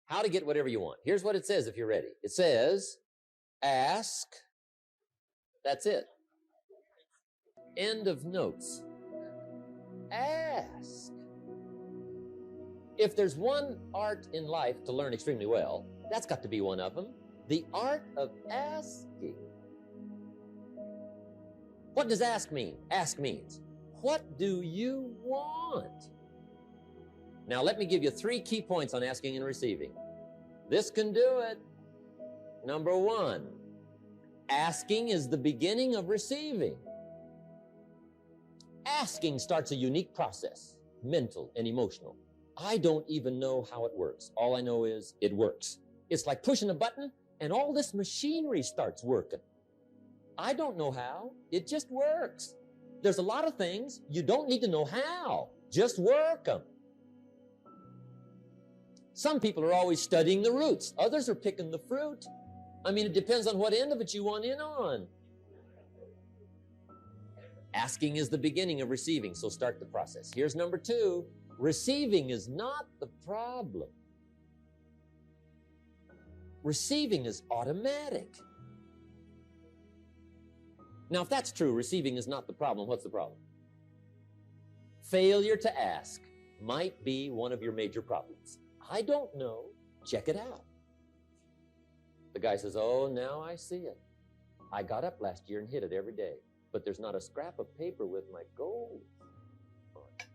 how to get whatever you want. Here's what it says if you're ready. It says, ask. That's it. End of notes. Ask. If there's one art in life to learn extremely well, that's got to be one of them. The art of asking. What does ask mean? Ask means, what do you want? Now, let me give you 3 key points on asking and receiving. This can do it. Number 1, asking is the beginning of receiving. Asking starts a unique process, mental and emotional. I don't even know how it works. All I know is it works. It's like pushing a button and all this machinery starts working. I don't know how. It just works. There's a lot of things you don't need to know how. Just work them. Some people are always studying the roots. Others are picking the fruit. I mean, it depends on what end of it you want in on. Asking is the beginning of receiving, so start the process. Here's number 2. Receiving is not the problem. Receiving is automatic. Now, if that's true, receiving is not the problem, what's the problem? Failure to ask might be one of your major problems. I don't know. Check it out. The guy says, oh, now I see it. I got up last year and hit it every day, but there's not a scrap of paper with my goal on it.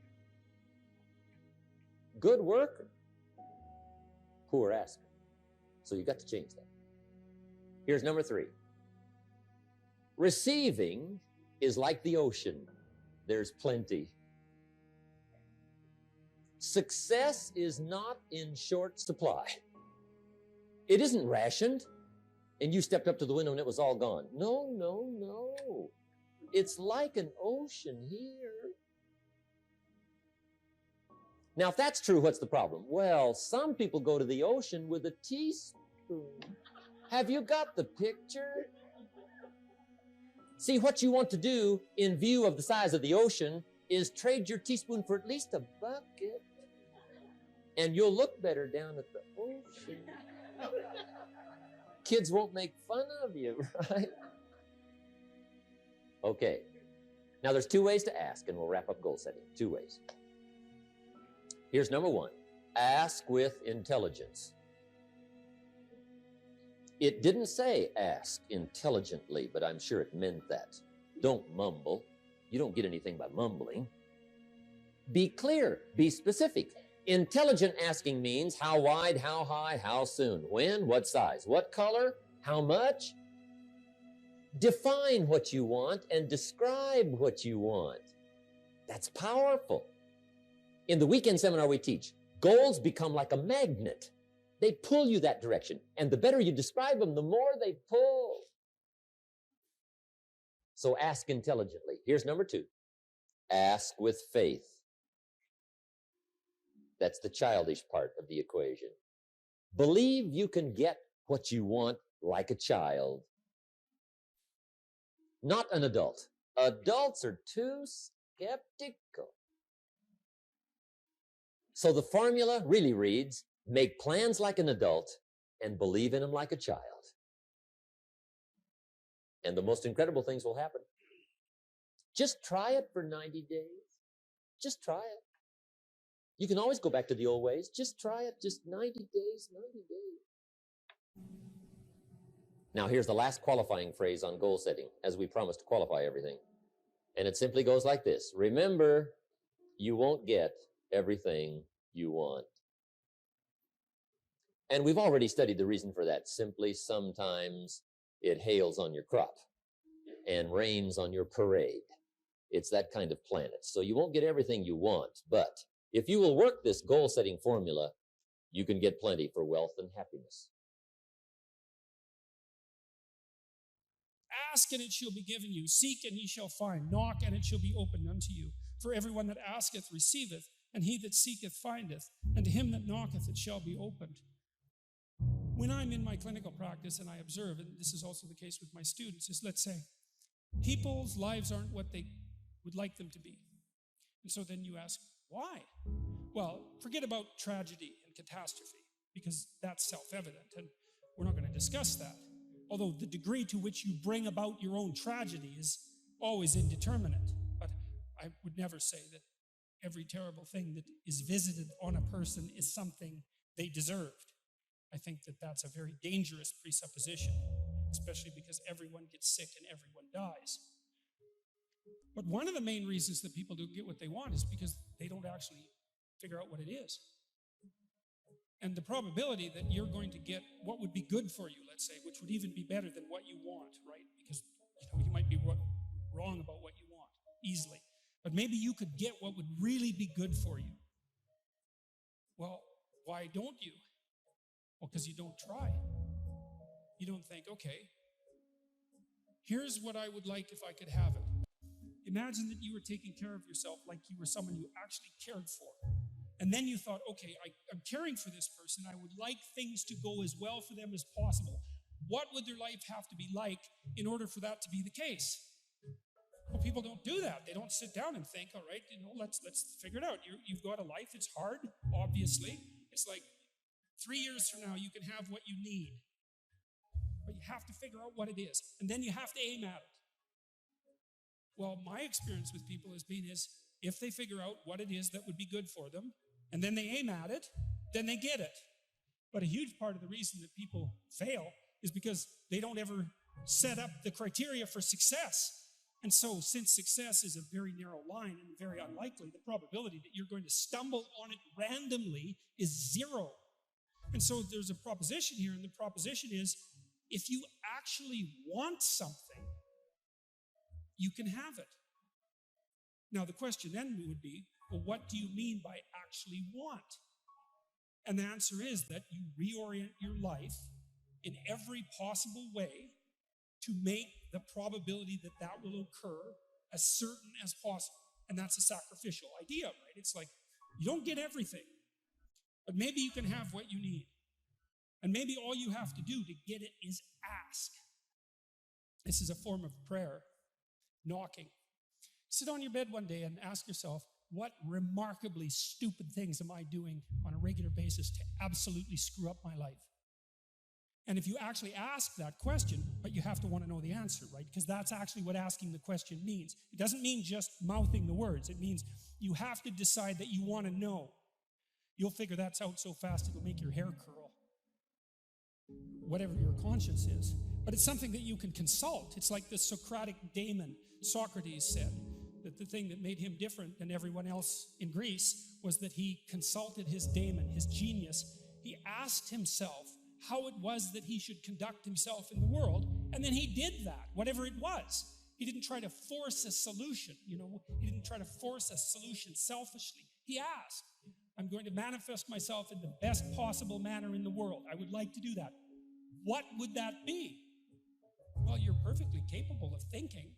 Good worker, poor asker. So you got to change that. Here's number 3. Receiving is like the ocean. There's plenty. Success is not in short supply. It isn't rationed, and you stepped up to the window and it was all gone. No, no, no. It's like an ocean here. Now, if that's true, what's the problem? Well, some people go to the ocean with a teaspoon. Have you got the picture? See, what you want to do in view of the size of the ocean is trade your teaspoon for at least a bucket, and you'll look better down at the ocean. Kids won't make fun of you, right? Okay. Now, there's 2 ways to ask, and we'll wrap up goal setting. 2 ways. Here's number 1. Ask with intelligence. It didn't say ask intelligently, but I'm sure it meant that. Don't mumble. You don't get anything by mumbling. Be clear. Be specific. Intelligent asking means how wide, how high, how soon, when, what size, what color, how much. Define what you want and describe what you want. That's powerful. In the weekend seminar we teach, goals become like a magnet. They pull you that direction. And the better you describe them, the more they pull. So ask intelligently. Here's number 2. Ask with faith. That's the childish part of the equation. Believe you can get what you want like a child. Not an adult. Adults are too skeptical. So the formula really reads, make plans like an adult and believe in them like a child. And the most incredible things will happen. Just try it for 90 days. Just try it. You can always go back to the old ways. Just try it. Just 90 days, 90 days. Now, here's the last qualifying phrase on goal setting, as we promised to qualify everything. And it simply goes like this. Remember, you won't get everything you want. And we've already studied the reason for that. Simply, sometimes it hails on your crop and rains on your parade. It's that kind of planet. So you won't get everything you want, but if you will work this goal-setting formula, you can get plenty for wealth and happiness. Ask and it shall be given you. Seek and ye shall find. Knock and it shall be opened unto you. For everyone that asketh receiveth, and he that seeketh findeth, and to him that knocketh it shall be opened. When I'm in my clinical practice and I observe, and this is also the case with my students, is let's say, people's lives aren't what they would like them to be. And so then you ask, why? Well, forget about tragedy and catastrophe. because that's self-evident, and we're not going to discuss that. Although the degree to which you bring about your own tragedy is always indeterminate. But I would never say that every terrible thing that is visited on a person is something they deserved. I think that that's a very dangerous presupposition, especially because everyone gets sick and everyone dies. But one of the main reasons that people don't get what they want is because they don't actually figure out what it is. And the probability that you're going to get what would be good for you, let's say, which would even be better than what you want, right? Because you might be wrong about what you want easily. But maybe you could get what would really be good for you. Well, why don't you? Well, because you don't try. You don't think, okay, here's what I would like if I could have it. Imagine that you were taking care of yourself like you were someone you actually cared for. And then you thought, okay, I'm caring for this person. I would like things to go as well for them as possible. What would their life have to be like in order for that to be the case? Well, people don't do that. They don't sit down and think, all right, let's figure it out. You've got a life. It's hard, obviously. It's like 3 years from now, you can have what you need. But you have to figure out what it is. And then you have to aim at it. Well, my experience with people has been is if they figure out what it is that would be good for them, and then they aim at it, then they get it. But a huge part of the reason that people fail is because they don't ever set up the criteria for success. And so since success is a very narrow line and very unlikely, the probability that you're going to stumble on it randomly is zero. And so there's a proposition here, and the proposition is if you actually want something, you can have it. Now, the question then would be, well, what do you mean by actually want? And the answer is that you reorient your life in every possible way to make the probability that that will occur as certain as possible. And that's a sacrificial idea, right? It's like, you don't get everything, but maybe you can have what you need. And maybe all you have to do to get it is ask. This is a form of prayer, knocking. Sit on your bed one day and ask yourself, what remarkably stupid things am I doing on a regular basis to absolutely screw up my life? And if you actually ask that question, but you have to want to know the answer, right? Because that's actually what asking the question means. It doesn't mean just mouthing the words. It means you have to decide that you want to know. You'll figure that out so fast it'll make your hair curl. Whatever your conscience is. But it's something that you can consult. It's like the Socratic daemon. Socrates said that the thing that made him different than everyone else in Greece was that he consulted his daemon, his genius. He asked himself how it was that he should conduct himself in the world, and then he did that, whatever it was. He didn't try to force a solution, He didn't try to force a solution selfishly. He asked, I'm going to manifest myself in the best possible manner in the world. I would like to do that. What would that be? Well, you're perfectly capable of thinking.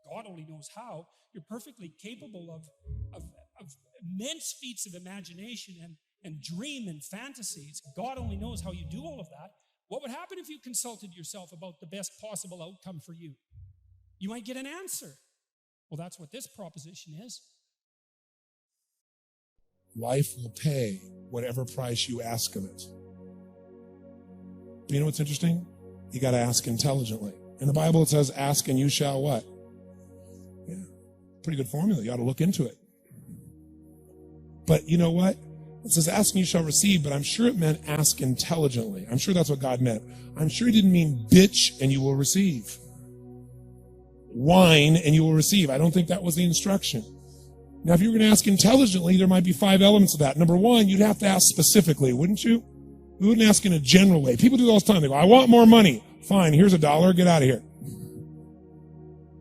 God only knows how. You're perfectly capable of immense feats of imagination and dream and fantasies. God only knows how you do all of that. What would happen if you consulted yourself about the best possible outcome for you? You might get an answer. Well, that's what this proposition is. Life will pay whatever price you ask of it. You know what's interesting? You got to ask intelligently. In the Bible, it says, ask and you shall what? Yeah, pretty good formula. You ought to look into it. But you know what? It says, ask and you shall receive, but I'm sure it meant ask intelligently. I'm sure that's what God meant. I'm sure he didn't mean bitch and you will receive. Whine and you will receive. I don't think that was the instruction. Now, if you were going to ask intelligently, there might be 5 elements of that. Number 1, you'd have to ask specifically, wouldn't you? We wouldn't ask in a general way. People do it all the time. They go, I want more money. Fine, here's $1. Get out of here.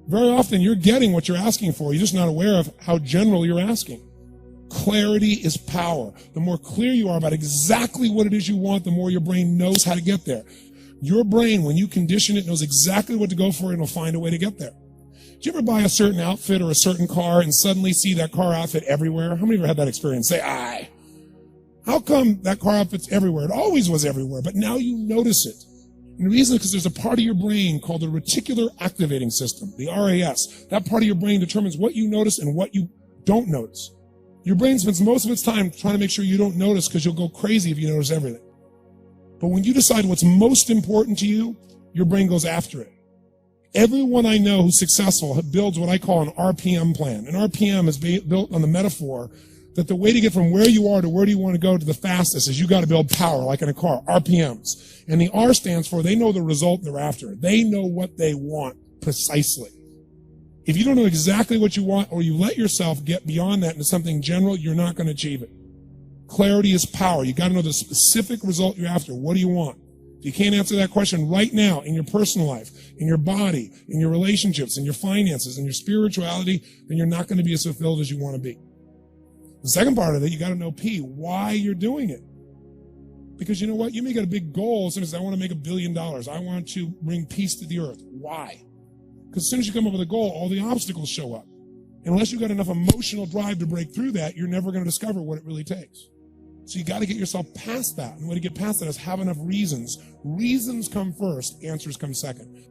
Very often, you're getting what you're asking for. You're just not aware of how general you're asking. Clarity is power. The more clear you are about exactly what it is you want, the more your brain knows how to get there. Your brain, when you condition it, knows exactly what to go for and it'll find a way to get there. Do you ever buy a certain outfit or a certain car and suddenly see that car outfit everywhere? How many of you have had that experience? Say, aye. How come that car outfit's everywhere? It always was everywhere, but now you notice it. And the reason is because there's a part of your brain called the reticular activating system, the RAS. That part of your brain determines what you notice and what you don't notice. Your brain spends most of its time trying to make sure you don't notice because you'll go crazy if you notice everything. But when you decide what's most important to you, your brain goes after it. Everyone I know who's successful builds what I call an RPM plan. An RPM is built on the metaphor that the way to get from where you are to where do you want to go to the fastest is you got to build power, like in a car, RPMs. And the R stands for they know the result they're after. They know what they want precisely. If you don't know exactly what you want, or you let yourself get beyond that into something general, you're not going to achieve it. Clarity is power. You got to know the specific result you're after. What do you want? If you can't answer that question right now in your personal life, in your body, in your relationships, in your finances, in your spirituality, then you're not going to be as fulfilled as you want to be. The second part of it, you got to know P, why you're doing it. Because you know what? You may get a big goal as soon as I want to make $1 billion. I want to bring peace to the earth. Why? Because as soon as you come up with a goal, all the obstacles show up. Unless you've got enough emotional drive to break through that, you're never going to discover what it really takes. So you got to get yourself past that. And the way to get past that is have enough reasons. Reasons come first, answers come second.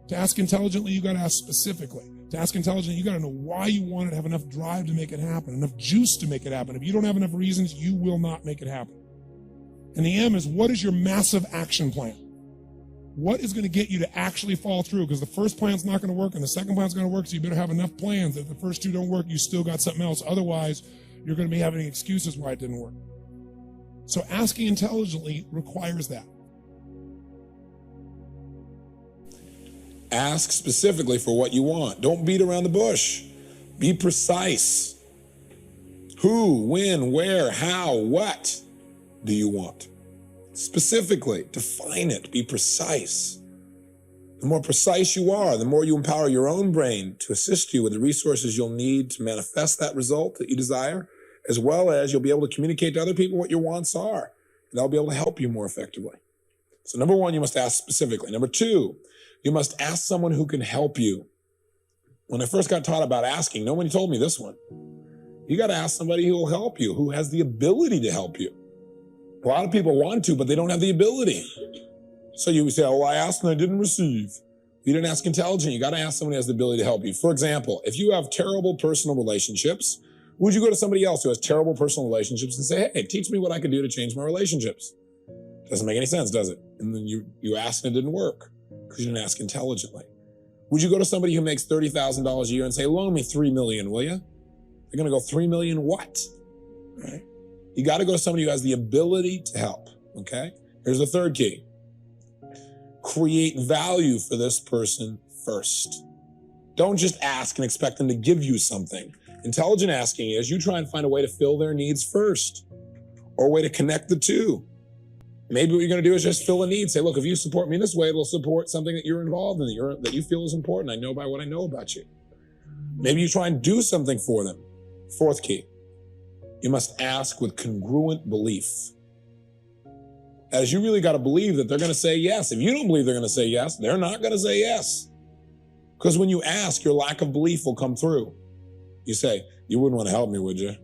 To ask intelligently, you got to ask specifically. To ask intelligently, you got to know why you want it, have enough drive to make it happen, enough juice to make it happen. If you don't have enough reasons, you will not make it happen. And the M is, what is your massive action plan? What is going to get you to actually fall through? Because the first plan's not going to work and the second plan's going to work, so you better have enough plans that if the first two don't work, you still got something else. Otherwise, you're going to be having excuses why it didn't work. So asking intelligently requires that. Ask specifically for what you want. Don't beat around the bush. Be precise. Who, when, where, how, what do you want? Specifically, define it. Be precise. The more precise you are, the more you empower your own brain to assist you with the resources you'll need to manifest that result that you desire, as well as you'll be able to communicate to other people what your wants are. And they'll be able to help you more effectively. So number one, you must ask specifically. Number two, you must ask someone who can help you. When I first got taught about asking, nobody told me this one. You got to ask somebody who will help you, who has the ability to help you. A lot of people want to, but they don't have the ability. So you say, oh, I asked and I didn't receive. You didn't ask intelligent. You got to ask someone who has the ability to help you. For example, if you have terrible personal relationships, would you go to somebody else who has terrible personal relationships and say, hey, teach me what I can do to change my relationships? Doesn't make any sense, does it? And then you asked and it didn't work because you didn't ask intelligently. Would you go to somebody who makes $30,000 a year and say, loan me $3 million, will you? They're going to go, $3 million what? Right? You got to go to somebody who has the ability to help, okay? Here's the third key. Create value for this person first. Don't just ask and expect them to give you something. Intelligent asking is you try and find a way to fill their needs first, or a way to connect the two. Maybe what you're going to do is just fill a need. Say, look, if you support me this way, it'll support something that you're involved in, that you feel is important. I know by what I know about you. Maybe you try and do something for them. Fourth key. You must ask with congruent belief. As you really got to believe that they're going to say yes. If you don't believe they're going to say yes, they're not going to say yes. Because when you ask, your lack of belief will come through. You say, you wouldn't want to help me, would you?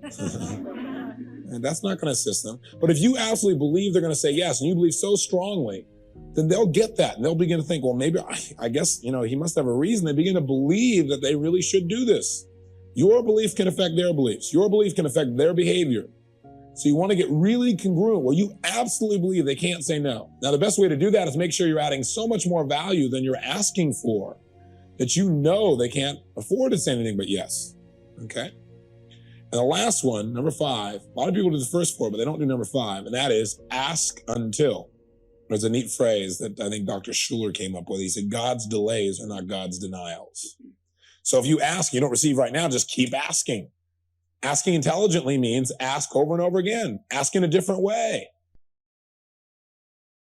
And that's not going to assist them. But if you absolutely believe they're going to say yes, and you believe so strongly, then they'll get that. And they'll begin to think, well, maybe, I guess, he must have a reason. They begin to believe that they really should do this. Your belief can affect their beliefs. Your belief can affect their behavior. So you want to get really congruent where you absolutely believe they can't say no. Now, the best way to do that is make sure you're adding so much more value than you're asking for that you know they can't afford to say anything but yes. Okay? And the last one, number 5, a lot of people do the first 4, but they don't do number 5, and that is ask until. There's a neat phrase that I think Dr. Schuller came up with. He said, God's delays are not God's denials. So if you ask, you don't receive right now, just keep asking. Asking intelligently means ask over and over again. Ask in a different way.